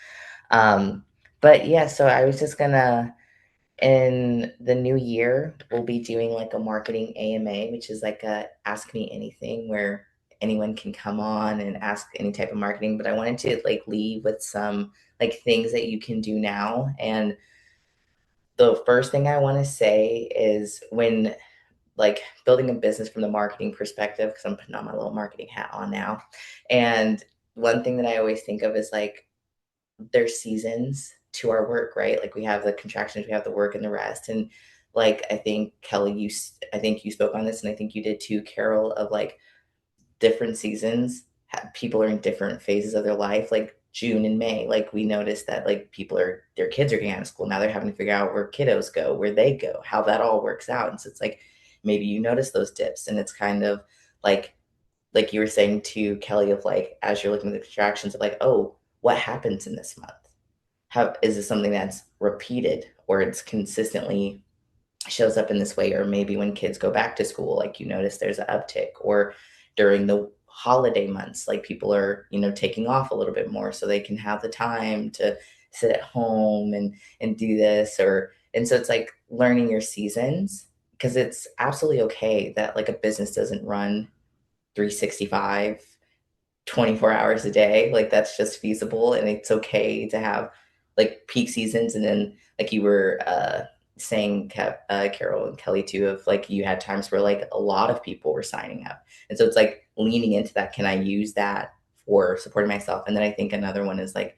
Um, but yeah, so I was just gonna in the new year, we'll be doing like a marketing AMA, which is like a ask me anything where anyone can come on and ask any type of marketing. But I wanted to like leave with some like things that you can do now. And the first thing I want to say is when like building a business from the marketing perspective, because I'm putting on my little marketing hat on now. And one thing that I always think of is like there's seasons to our work, right? Like we have the contractions, we have the work and the rest. And like I think Kelly, I think you spoke on this, and I think you did too, Carol, of like different seasons. People are in different phases of their life. Like June and May, like we noticed that like people are their kids are getting out of school now. They're having to figure out where kiddos go, where they go, how that all works out. And so it's like maybe you notice those dips, and it's kind of like you were saying to Kelly of like as you're looking at the contractions of like, oh, what happens in this month? How is this something that's repeated or it's consistently shows up in this way? Or maybe when kids go back to school, like you notice there's an uptick, or during the holiday months, like people are, taking off a little bit more so they can have the time to sit at home and do this. And so it's like learning your seasons, because it's absolutely okay that like a business doesn't run 365 24 hours a day. Like that's just feasible, and it's okay to have like peak seasons. And then like you were saying, Carol and Kelly too, of like you had times where like a lot of people were signing up. And so it's like leaning into that. Can I use that for supporting myself? And then I think another one is like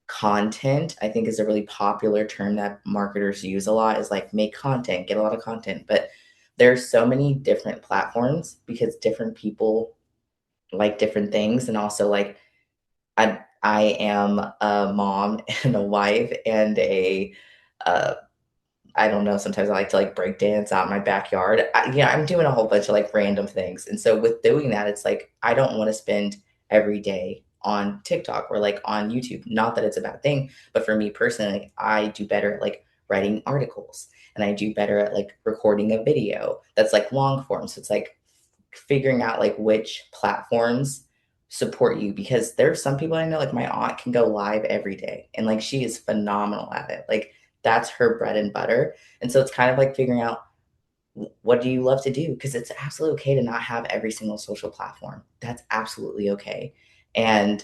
content. I think is a really popular term that marketers use a lot, is like make content, get a lot of content. But there's so many different platforms because different people like different things. And also like I am a mom and a wife and a uh, I don't know, sometimes I like to like break dance out in my backyard. I'm doing a whole bunch of like random things. And so with doing that, it's like I don't want to spend every day on TikTok or like on YouTube. Not that it's a bad thing, but for me personally, like, I do better at like writing articles, and I do better at like recording a video that's like long form. So it's like figuring out like which platforms support you, because there's some people I know, like my aunt can go live every day and like she is phenomenal at it. Like that's her bread and butter. And so it's kind of like figuring out what do you love to do, because it's absolutely okay to not have every single social platform. That's absolutely okay. And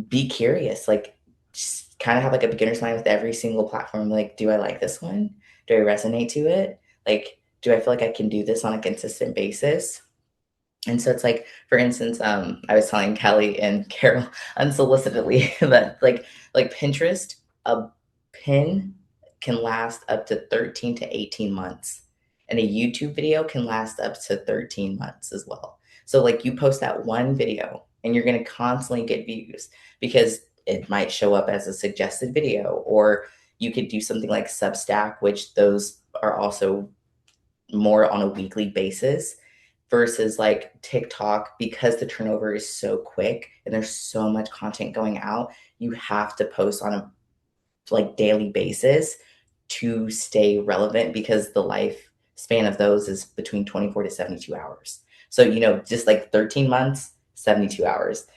be curious, like just kind of have like a beginner's mind with every single platform. Like, do I like this one? Do I resonate to it? Like, do I feel like I can do this on a consistent basis? And so it's like, for instance, I was telling Kelly and Carol unsolicitedly that like Pinterest, a pin can last up to 13 to 18 months. And a YouTube video can last up to 13 months as well. So like you post that one video and you're going to constantly get views because it might show up as a suggested video, or you could do something like Substack, which those are also more on a weekly basis, versus like TikTok, because the turnover is so quick and there's so much content going out, you have to post on a like daily basis to stay relevant, because the lifespan of those is between 24 to 72 hours. So, just like 13 months, 72 hours.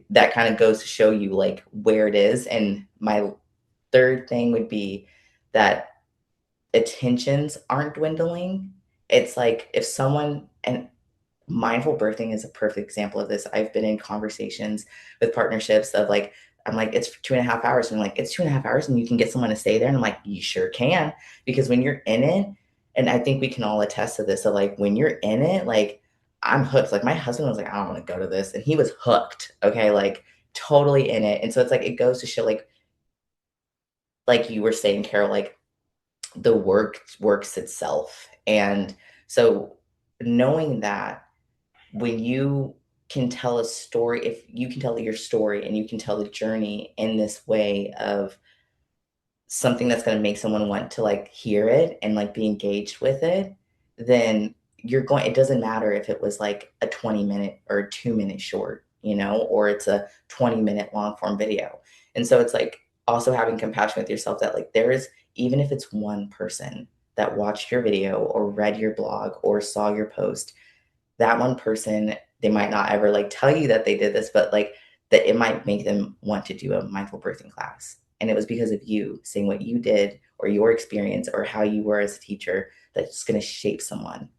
That kind of goes to show you like where it is. And my third thing would be that attentions aren't dwindling. It's like if someone, and mindful birthing is a perfect example of this. I've been in conversations with partnerships of like, I'm like, it's 2.5 hours. And I'm like, it's 2.5 hours and you can get someone to stay there. And I'm like, you sure can. Because when you're in it, and I think we can all attest to this, so like when you're in it, like I'm hooked. Like my husband was like, I don't want to go to this. And he was hooked. Okay. Like totally in it. And so it's like, it goes to show like you were saying, Carol, like the work works itself. And so knowing that when you can tell a story, if you can tell your story and you can tell the journey in this way of something that's going to make someone want to like hear it and like be engaged with it, then you're going, it doesn't matter if it was like a 20-minute or a 2-minute short, or it's a 20-minute long form video. And so it's like also having compassion with yourself that like there is, even if it's one person that watched your video or read your blog or saw your post, that one person, they might not ever like tell you that they did this, but like that it might make them want to do a mindful birthing class. And it was because of you saying what you did or your experience or how you were as a teacher that's going to shape someone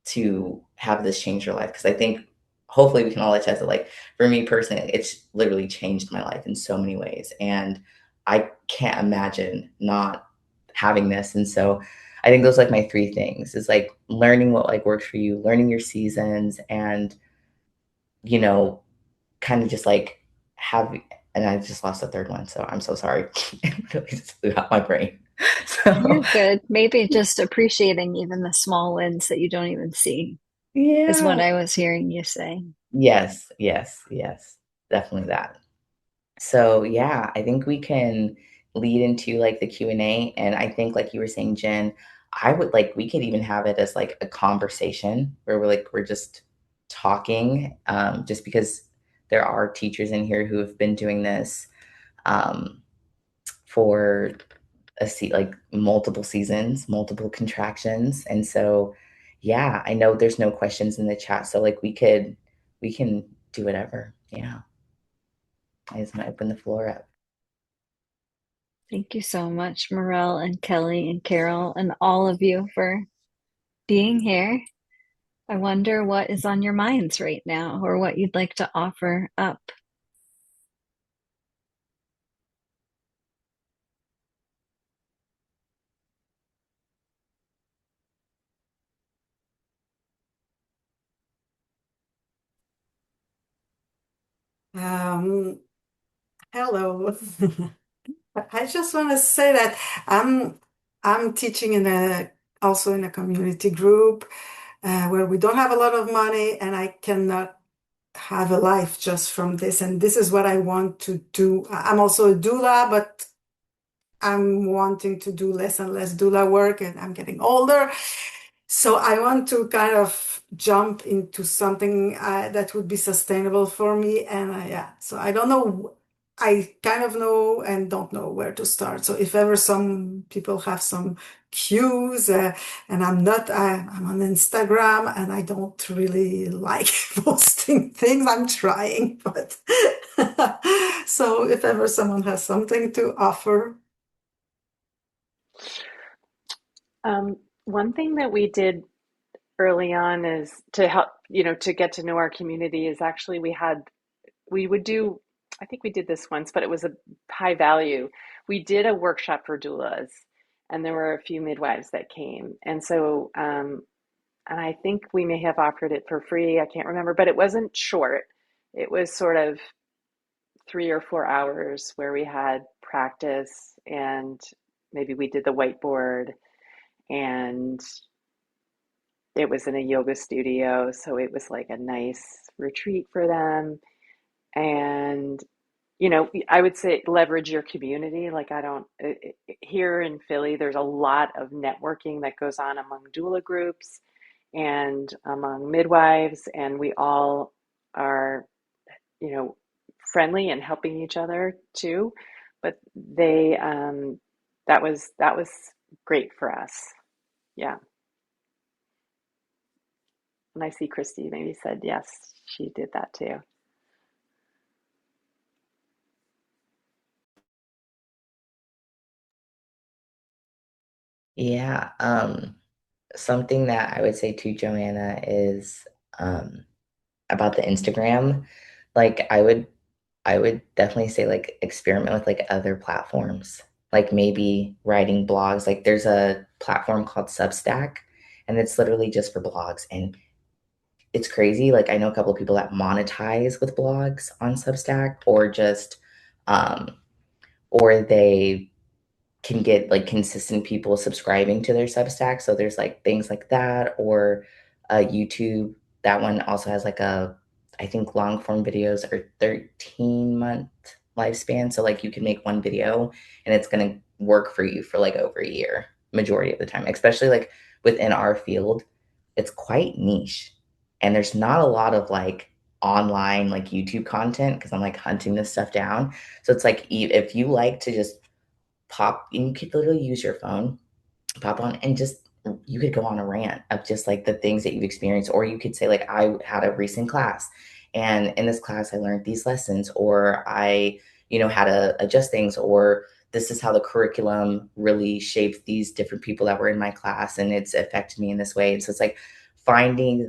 to have this change your life. Because I think hopefully we can all attest that like for me personally, it's literally changed my life in so many ways. And I can't imagine not having this. And so I think those are like my three things is like learning what like works for you, learning your seasons, and you know, kind of just like have, and I just lost the third one, so I'm so sorry. It really just flew out my brain. You're So good. Maybe just appreciating even the small wins that you don't even see is what yeah. I was hearing you say. Yes, yes, yes. Definitely that. So yeah, I think we can lead into like the Q&A. And I think like you were saying, Jen, I would like we could even have it as like a conversation where we're just talking, just because there are teachers in here who have been doing this um, for like multiple seasons, multiple contractions. And so yeah, I know there's no questions in the chat. So like we can do whatever. Yeah. I just want to open the floor up. Thank you so much, Morel and Kelly and Carol and all of you for being here. I wonder what is on your minds right now or what you'd like to offer up. Um, Hello. I just want to say that I'm I'm teaching in a also in a community group where we don't have a lot of money, and I cannot have a life just from this. And this is what I want to do. I'm also a doula, but I'm wanting to do less and less doula work, and I'm getting older. So I want to kind of jump into something that would be sustainable for me. And yeah, so I don't know. I kind of know and don't know where to start. So if ever some people have some cues, and I'm on Instagram and I don't really like posting things. I'm trying, but so if ever someone has something to offer. One thing that we did early on is to help, to get to know our community is actually we would do, I think we did this once, but it was a high value. We did a workshop for doulas, and there were a few midwives that came. And so, and I think we may have offered it for free. I can't remember, but it wasn't short. It was sort of 3 or 4 hours where we had practice, and maybe we did the whiteboard, and it was in a yoga studio. So it was like a nice retreat for them. And I would say leverage your community. Like I don't here in Philly, there's a lot of networking that goes on among doula groups and among midwives, and we all are, you know, friendly and helping each other too. But that was great for us. Yeah. And I see Christy maybe said yes, she did that too. Yeah. Something that I would say to Joanna is um, about the Instagram, like I would definitely say like experiment with like other platforms, like maybe writing blogs. Like there's a platform called Substack, and it's literally just for blogs. And it's crazy. Like I know a couple of people that monetize with blogs on Substack, or just um, or they can get like consistent people subscribing to their Substack. So there's like things like that, or YouTube. That one also has like I think long form videos are 13-month lifespan. So like you can make one video and it's going to work for you for like over a year, majority of the time, especially like within our field. It's quite niche. And there's not a lot of like online like YouTube content because I'm like hunting this stuff down. So it's like if you like to just pop and you could literally use your phone, pop on and just you could go on a rant of just like the things that you've experienced, or you could say like I had a recent class and in this class I learned these lessons, or I had to adjust things, or this is how the curriculum really shaped these different people that were in my class and it's affected me in this way. And so it's like finding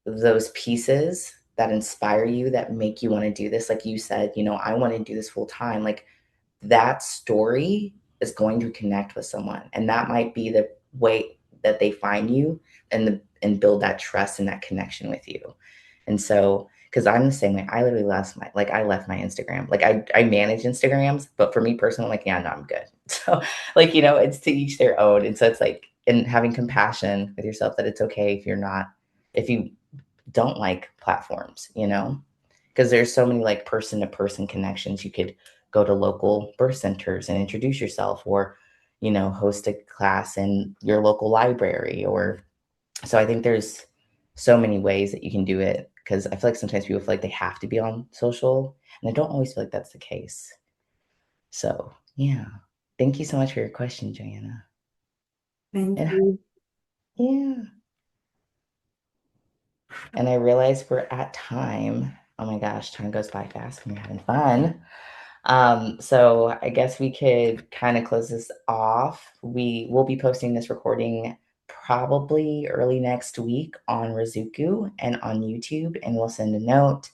those pieces that inspire you, that make you want to do this. Like you said, I want to do this full time. Like that story is going to connect with someone, and that might be the way that they find you and build that trust and that connection with you. And so because I'm the same way, I literally I left my Instagram. Like I manage Instagrams, but for me personally, I'm like, yeah, no, I'm good. So like, it's to each their own. And so it's like, and having compassion with yourself, that it's okay if you don't like platforms, because there's so many like person to person connections. You could go to local birth centers and introduce yourself, or host a class in your local library. Or so I think there's so many ways that you can do it, because I feel like sometimes people feel like they have to be on social, and I don't always feel like that's the case. So yeah, thank you so much for your question, Joanna. Thank And you. yeah, and I realize we're at time. Oh my gosh, time goes by fast when you're having fun. So I guess we could kind of close this off. We will be posting this recording probably early next week on Rizuku and on YouTube, and we'll send a note.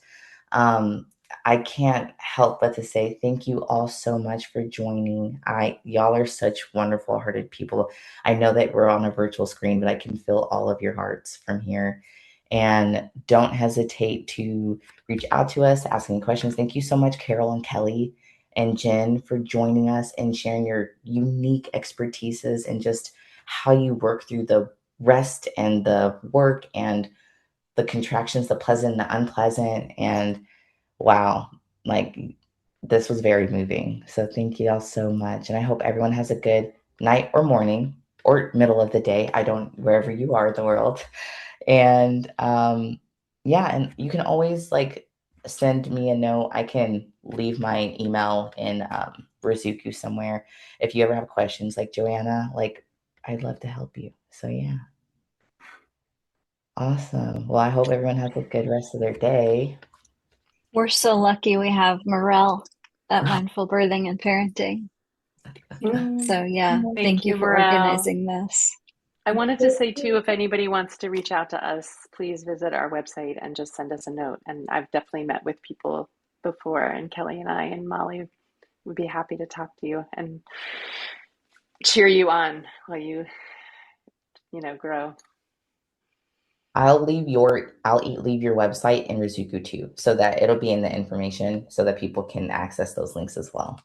Um, I can't help but to say thank you all so much for joining. Y'all are such wonderful hearted people. I know that we're on a virtual screen, but I can feel all of your hearts from here. And don't hesitate to reach out to us, ask any questions. Thank you so much, Carol and Kelly and Jen, for joining us and sharing your unique expertises and just how you work through the rest and the work and the contractions, the pleasant, the unpleasant. And wow, like this was very moving. So thank you all so much. And I hope everyone has a good night or morning or middle of the day. I don't, wherever you are in the world. And yeah, and you can always like send me a note. I can leave my email in Rizuku somewhere. If you ever have questions, like Joanna, like I'd love to help you. So yeah. Awesome. Well, I hope everyone has a good rest of their day. We're so lucky we have Morel at Mindful Birthing and Parenting. Mm. So, yeah, Thank thank you you, for Morel. organizing this. I wanted to say too, if anybody wants to reach out to us, please visit our website and just send us a note. And I've definitely met with people before, and Kelly and I and Molly would be happy to talk to you and cheer you on while you grow. Leave your website in Rizuku too, so that it'll be in the information so that people can access those links as well.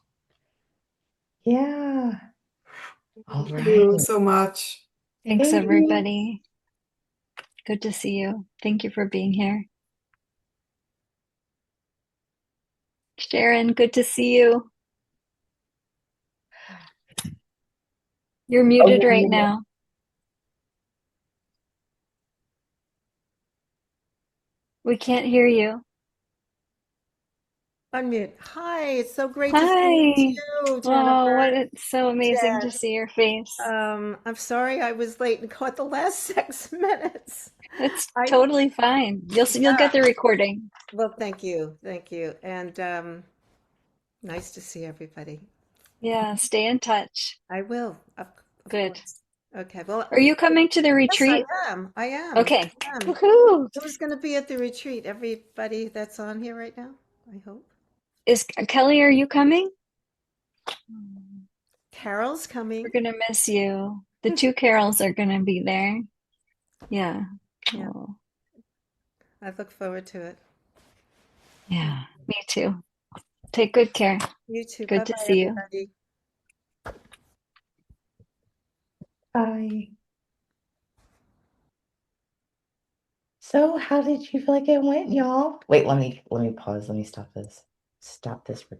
Yeah. All Thank you right. so much. Thanks, Thank you. everybody. Good to see you. Thank you for being here. Sharon, good to see you. You're Oh, muted you're right muted. now. We can't hear you. Unmute. Hi, it's so great to see you Hi. too, Oh, Jennifer. it's so amazing Jen. to see your face. I'm sorry I was late and caught the last 6 minutes. It's I totally fine. You'll yeah. get the recording. Well, thank you, and nice to see everybody. Yeah, stay in touch. I will, of Good. course. Okay. Well, Are you coming to the yes, I retreat? am. I am. Okay. I am. Woohoo! Who's going to be at the retreat? Everybody that's on here right now, I hope. Is Kelly, are you coming? Carol's We're coming. gonna miss you. The two Carols are gonna be there. Yeah. Yeah, Oh, I look forward to it. yeah. Me too. Take good care. You too. Good Bye to bye, see you. everybody. Bye. So how did you feel like it went, y'all? Wait, let me pause. Let me stop this. Stop this recording.